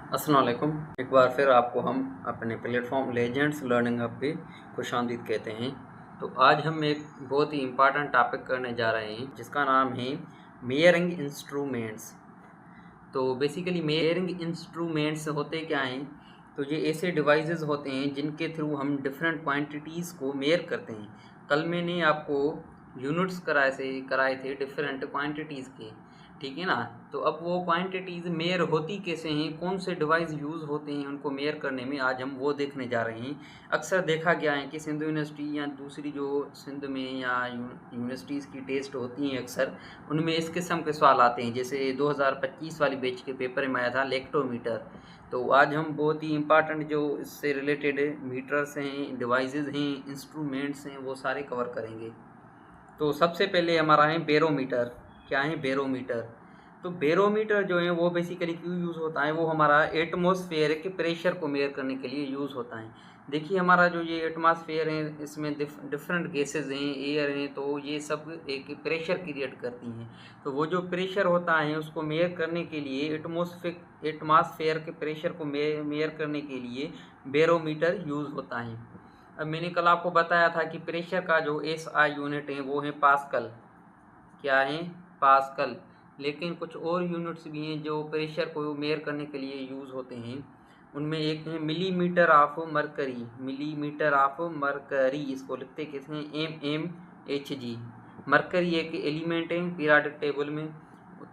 अस्सलाम वालेकुम। एक बार फिर आपको हम अपने प्लेटफॉर्म लेजेंड्स लर्निंग हब पे खुशामदीद कहते हैं। तो आज हम एक बहुत ही इम्पोर्टेंट टॉपिक करने जा रहे हैं जिसका नाम है मेजरिंग इंस्ट्रूमेंट्स। तो बेसिकली मेजरिंग इंस्ट्रूमेंट्स होते क्या हैं? तो ये ऐसे डिवाइसेस होते हैं जिनके थ्रू हम डिफरेंट क्वांटिटीज़ को मेयर करते हैं। कल मैंने आपको यूनिट्स कराए थे डिफरेंट क्वांटिटीज़ के, ठीक है ना। तो अब वो क्वांटिटीज़ मेयर होती कैसे हैं, कौन से डिवाइस यूज़ होते हैं उनको मेयर करने में, आज हम वो देखने जा रहे हैं। अक्सर देखा गया है कि सिंध यूनिवर्सिटी या दूसरी जो सिंध में या यूनिवर्सिटीज़ की टेस्ट होती हैं, अक्सर उनमें इस किस्म के सवाल आते हैं। जैसे 2025 वाली बैच के पेपर में आया था लेक्टोमीटर। तो आज हम बहुत ही इम्पॉर्टेंट जो इससे रिलेटेड मीटर्स हैं, डिवाइसेस हैं, इंस्ट्रूमेंट्स हैं, वो सारे कवर करेंगे। तो सबसे पहले हमारा है बैरोमीटर। क्या है बैरोमीटर? तो बैरोमीटर जो है वो बेसिकली क्यों यूज़ होता है, वो हमारा एटमॉस्फेयर के प्रेशर को मेयर करने के लिए यूज़ होता है। देखिए हमारा जो ये एटमॉस्फेयर है इसमें डिफरेंट गैसेस हैं, एयर हैं, तो ये सब एक प्रेशर क्रिएट करती हैं। तो वो जो प्रेशर होता है उसको मेयर करने के लिए, एटमॉस्फेयर के प्रेशर को मेयर करने के लिए बैरोमीटर यूज़ होता है। अब मैंने कल आपको बताया था कि प्रेशर का जो एसआई यूनिट है वो है पास्कल। क्या है? पास्कल। लेकिन कुछ और यूनिट्स भी हैं जो प्रेशर को मेयर करने के लिए यूज़ होते हैं। उनमें एक है millimetre of mercury. Millimetre of mercury, इसको लिखते कैसे हैं? MmHg। मरकरी एक एलिमेंट है पीरियोडिक टेबल में,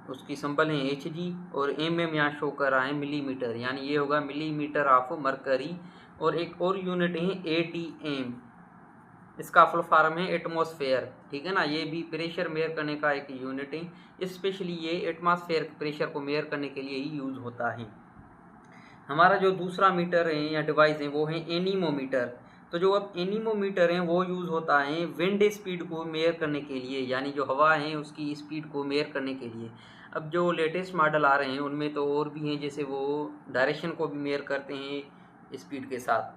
उसकी सिंबल है Hg, और यहाँ शो कर रहा है मिलीमीटर, यानी ये होगा मिलीमीटर ऑफ मरकरी। और एक और यूनिट है ATM, इसका फुल फॉर्म है एटमॉस्फेयर, ठीक है ना। ये भी प्रेशर मेयर करने का एक यूनिट है। स्पेशली ये एटमॉस्फेयर प्रेशर को मेयर करने के लिए ही यूज़ होता है। हमारा जो दूसरा मीटर है या डिवाइस है वो है एनीमोमीटर। तो जो अब एनीमोमीटर है वो यूज़ होता है विंड स्पीड को मेयर करने के लिए, यानी जो हवा है उसकी स्पीड को मेयर करने के लिए। अब जो लेटेस्ट मॉडल आ रहे हैं उनमें तो और भी हैं, जैसे वो डायरेक्शन को भी मेयर करते हैं स्पीड के साथ।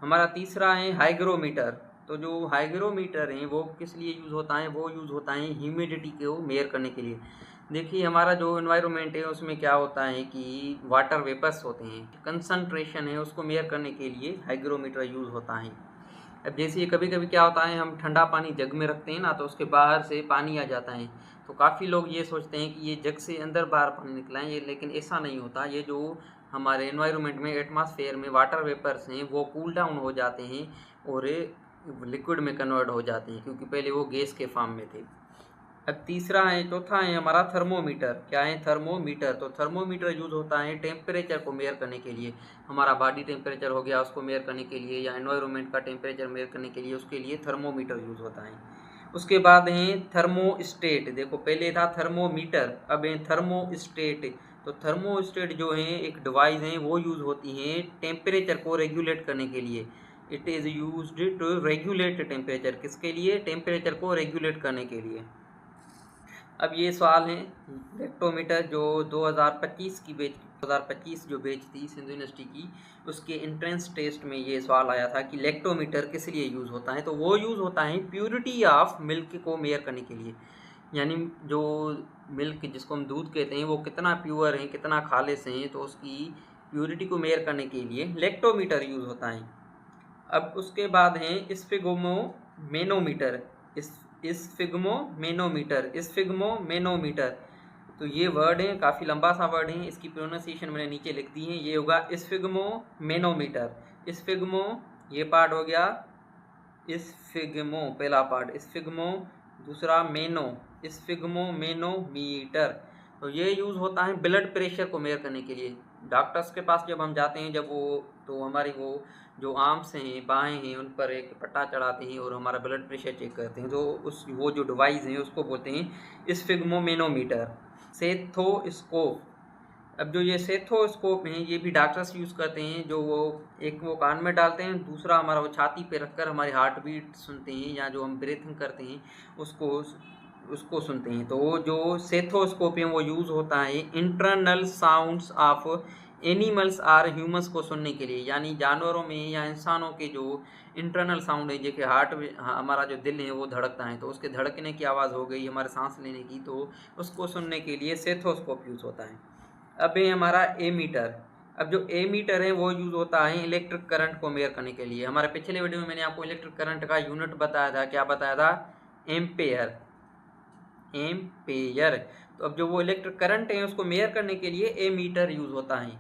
हमारा तीसरा है हाइग्रोमीटर। तो जो हाइग्रोमीटर है वो किस लिए यूज़ होता है? वो यूज़ होता है ह्यूमिडिटी को मेयर करने के लिए। देखिए हमारा जो एनवायरनमेंट है उसमें क्या होता है कि वाटर वेपर्स होते हैं, कंसंट्रेशन है उसको मेयर करने के लिए हाइग्रोमीटर यूज़ होता है। अब जैसे कभी कभी क्या होता है, हम ठंडा पानी जग में रखते हैं ना, तो उसके बाहर से पानी आ जाता है। तो काफ़ी लोग ये सोचते हैं कि ये जग से अंदर बाहर पानी निकला है, ये लेकिन ऐसा नहीं होता। ये जो हमारे एनवायरनमेंट में एटमॉस्फेयर में वाटर वेपर्स हैं वो कूल डाउन हो जाते हैं और लिक्विड में कन्वर्ट हो जाते हैं, क्योंकि पहले वो गैस के फॉर्म में थे। अब तीसरा है, चौथा है हमारा थर्मोमीटर। क्या है? थर्मोमीटर। तो थर्मोमीटर यूज़ होता है टेम्परेचर को मेयर करने के लिए। हमारा बॉडी टेम्परेचर हो गया उसको मेयर करने के लिए, या एनवायरनमेंट का टेम्परेचर मेयर करने के लिए, उसके लिए थर्मोमीटर यूज़ होता है। उसके बाद है थर्मोस्टेट। देखो पहले था थर्मोमीटर, अब है थर्मोस्टेट। तो थर्मोस्टेट जो है एक डिवाइस है वो यूज़ होती है टेम्परेचर को रेगुलेट करने के लिए। It is used to regulate temperature. किसके लिए? टेम्परेचर को रेगुलेट करने के लिए। अब ये सवाल है लेक्टोमीटर, जो 2025 की बैच 2025 जो बैच थी सिंधु यूनिवर्सिटी की, उसके एंट्रेंस टेस्ट में ये सवाल आया था कि लेक्टोमीटर किस लिए यूज़ होता है। तो वो यूज़ होता है प्योरिटी ऑफ मिल्क को मेयर करने के लिए, यानी जो मिल्क जिसको हम दूध कहते हैं वो कितना प्योर है, कितना खालिस है, तो उसकी प्योरिटी को मेयर करने के लिए लेक्टोमीटर यूज़ होता है। अब उसके बाद है स्फिग्मोमेनोमीटर। स्फिग्मोमेनोमीटर। तो ये वर्ड है, काफ़ी लंबा सा वर्ड है, इसकी प्रोनाउंसिएशन मैंने नीचे लिख दी है। ये होगा स्फिग्मोमेनोमीटर। स्फिग्मो ये पार्ट हो गया, स्फिग्मो पहला पार्ट, स्फिग्मो दूसरा मेनो, स्फिग्मोमेनोमीटर। तो ये यूज़ होता है ब्लड प्रेशर को मेयर करने के लिए। डॉक्टर्स के पास जब हम जाते हैं, जब वो तो हमारी वो जो आर्म्स हैं, बाहें हैं, उन पर एक पट्टा चढ़ाते हैं और हमारा ब्लड प्रेशर चेक करते हैं। तो उस वो जो डिवाइस है उसको बोलते हैं स्फिग्मोमेनोमीटर। सेथोस्कोप। अब जो ये सेथोस्कोप हैं ये भी डॉक्टर्स यूज़ करते हैं, जो वो एक वो कान में डालते हैं, दूसरा हमारा वो छाती पे रखकर हमारी हार्ट बीट सुनते हैं, या जो हम ब्रीथिंग करते हैं उसको उसको सुनते हैं। तो वो जो सेथोस्कोप है वो यूज़ होता है internal sounds of animals or humans को सुनने के लिए, यानी जानवरों में या इंसानों के जो इंटरनल साउंड है, जैसे हार्ट में हमारा जो दिल है वो धड़कता है, तो उसके धड़कने की आवाज़ हो गई, हमारे सांस लेने की, तो उसको सुनने के लिए सेथोस्कोप यूज़ होता है। अब ये हमारा एमीटर। अब जो एमीटर है वो यूज़ होता है इलेक्ट्रिक करंट को मेयर करने के लिए। हमारे पिछले वीडियो में मैंने आपको इलेक्ट्रिक करंट का यूनिट बताया था, क्या बताया था? एम्पेयर। एम्पेयर। तो अब जो वो इलेक्ट्रिक करंट है उसको मेयर करने के लिए एमीटर यूज़ होता है।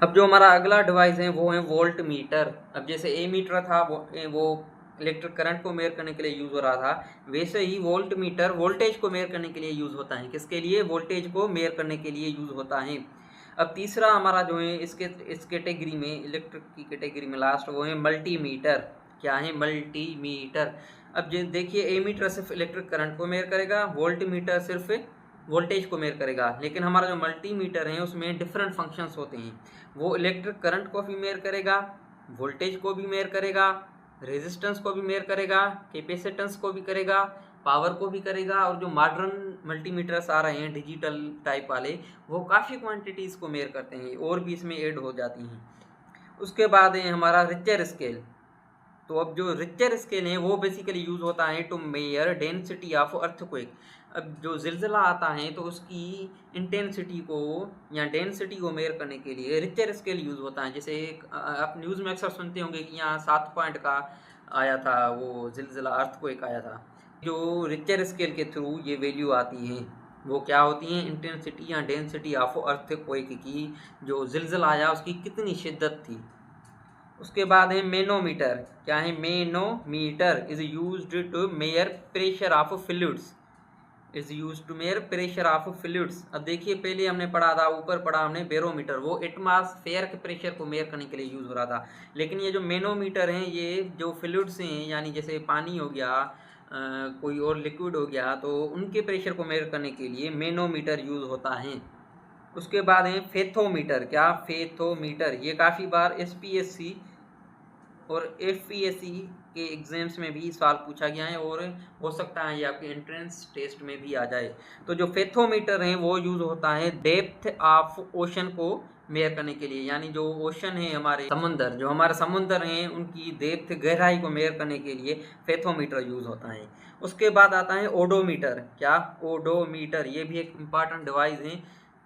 अब जो हमारा अगला डिवाइस है वो है वोल्ट मीटर। अब जैसे एमीटर था वो इलेक्ट्रिक करंट को मेयर करने के लिए यूज़ हो रहा था, वैसे ही वोल्ट मीटर वोल्टेज को मेयर करने के लिए यूज़ होता है। किसके लिए? वोल्टेज को मेयर करने के लिए यूज़ होता है। अब तीसरा हमारा जो है इस कैटेगरी में, इलेक्ट्रिक की कैटेगरी में लास्ट, वो है मल्टीमीटर। क्या है? मल्टीमीटर। अब देखिए, एमीटर सिर्फ इलेक्ट्रिक करंट को मेयर करेगा, वोल्ट मीटर सिर्फ वोल्टेज को मेयर करेगा, लेकिन हमारा जो मल्टीमीटर है उसमें डिफरेंट फंक्शंस होते हैं। वो इलेक्ट्रिक करंट को भी मेयर करेगा, वोल्टेज को भी मेयर करेगा, रेजिस्टेंस को भी मेयर करेगा, कैपेसिटेंस को भी करेगा, पावर को भी करेगा, और जो मॉडर्न मल्टीमीटर्स आ रहे हैं डिजिटल टाइप वाले, वो काफ़ी क्वांटिटीज़ को मेयर करते हैं और भी इसमें ऐड हो जाती हैं। उसके बाद है हमारा रिचर स्केल। तो अब जो रिचर स्केल है वो बेसिकली यूज़ होता है to measure density of earthquake. अब जो जिलजिला आता है तो उसकी इंटेंसिटी को या डेंसिटी को मेयर करने के लिए रिचर स्केल यूज़ होता है। जैसे आप न्यूज़ में अक्सर सुनते होंगे कि यहाँ 7 पॉइंट का आया था, वो जिलजिला अर्थक्वेक आया था। जो रिचर स्केल के थ्रू ये वैल्यू आती हैं वो क्या होती हैं? इंटेंसिटी या डेंसिटी ऑफ अर्थक्वेक की, जो जिलजिला आया उसकी कितनी शिद्दत थी। उसके बाद है मैनोमीटर। क्या है? Manometer is used to measure pressure of fluids. Is used to measure pressure of fluids. अब देखिए, पहले हमने पढ़ा था, ऊपर पढ़ा हमने बैरोमीटर, वो एटमॉस्फेयर के प्रेशर को मेयर करने के लिए यूज हो रहा था। लेकिन ये जो मैनोमीटर हैं ये जो फ्लूइड्स हैं, यानी जैसे पानी हो गया, कोई और लिक्विड हो गया, तो उनके प्रेशर को मेयर करने के लिए मैनोमीटर यूज होता है। उसके बाद है फेथोमीटर। क्या? फेथोमीटर। ये काफ़ी बार SPSC और FPSC के एग्जाम्स में भी सवाल पूछा गया है, और हो सकता है ये आपके एंट्रेंस टेस्ट में भी आ जाए। तो जो फेथोमीटर है वो यूज़ होता है डेप्थ ऑफ ओशन को मेयर करने के लिए, यानी जो ओशन है हमारे समुंदर, जो हमारे समुंदर हैं उनकी डेप्थ, गहराई को मेयर करने के लिए फेथोमीटर यूज़ होता है। उसके बाद आता है ओडोमीटर। क्या? ओडोमीटर। ये भी एक इम्पॉर्टेंट डिवाइस है।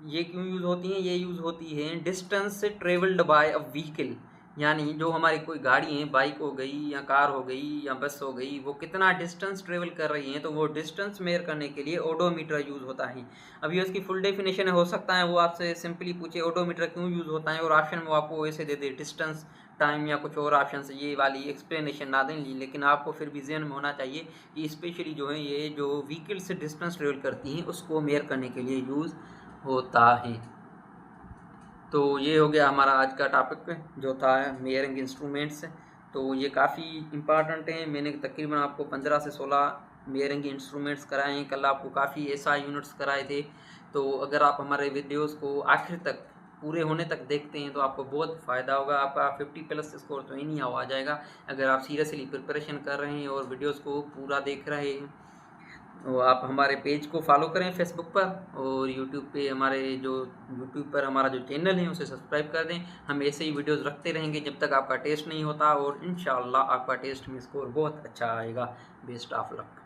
ये क्यों यूज़ होती हैं? ये यूज़ होती है distance travelled by a vehicle, यानी जो हमारी कोई गाड़ी है, बाइक हो गई या कार हो गई या बस हो गई, वो कितना डिस्टेंस ट्रेवल कर रही है, तो वो डिस्टेंस मेयर करने के लिए ओडोमीटर यूज़ होता है। अभी उसकी फुल डेफिनेशन हो सकता है वो आपसे सिंपली पूछे ओडोमीटर क्यों यूज़ होता है, और ऑप्शन में आपको ऐसे दे दे डिस्टेंस, टाइम या कुछ और ऑप्शन से ये वाली एक्सप्लेनेशन ना दें, लेकिन आपको फिर भी ज़हन में होना चाहिए कि स्पेशली जो है ये जो व्हीकल से डिस्टेंस ट्रेवल करती हैं उसको मेयर करने के लिए यूज़ होता है। तो ये हो गया हमारा आज का टॉपिक जो था मेयरिंग इंस्ट्रूमेंट्स। तो ये काफ़ी इम्पॉर्टेंट है। मैंने तकरीबन आपको 15 से 16 मेयरिंग इंस्ट्रूमेंट्स कराए हैं। कल आपको काफ़ी SI यूनिट्स कराए थे। तो अगर आप हमारे वीडियोस को आखिर तक, पूरे होने तक देखते हैं तो आपको बहुत फ़ायदा होगा। आपका 50+ स्कोर तो ही नहीं आ जाएगा अगर आप सीरियसली प्रिपरेशन कर रहे हैं और वीडियोज़ को पूरा देख रहे हैं। तो आप हमारे पेज को फॉलो करें फेसबुक पर, और यूट्यूब पे यूट्यूब पर हमारा जो चैनल है उसे सब्सक्राइब कर दें। हम ऐसे ही वीडियोस रखते रहेंगे जब तक आपका टेस्ट नहीं होता, और इंशाअल्लाह आपका टेस्ट में स्कोर बहुत अच्छा आएगा। Best of luck.